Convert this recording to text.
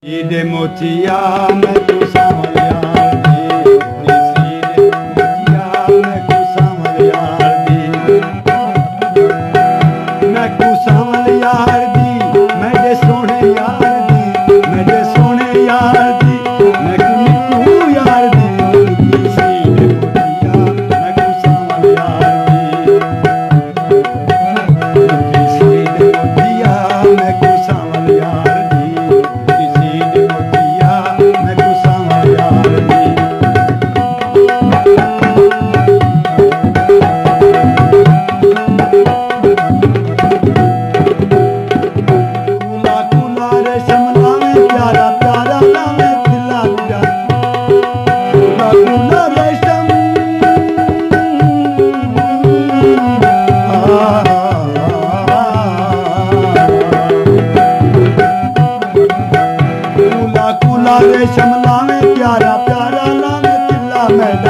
सीधे मोतिया मैं तू सावल यार दी, नी सीधे मोतिया मैं तू सावल यार दी, मैं तू सावल यार दी, मेरे सोने यार दी, मेरे सोने यार दी, मैं तू यार दी, नी सीधे मोतिया मैं तू सावल यार दी, नी सीधे मोतिया मैं तू सावल यार दी। रेशम लावे प्यारा प्यारा लावे तिल्ला मैदान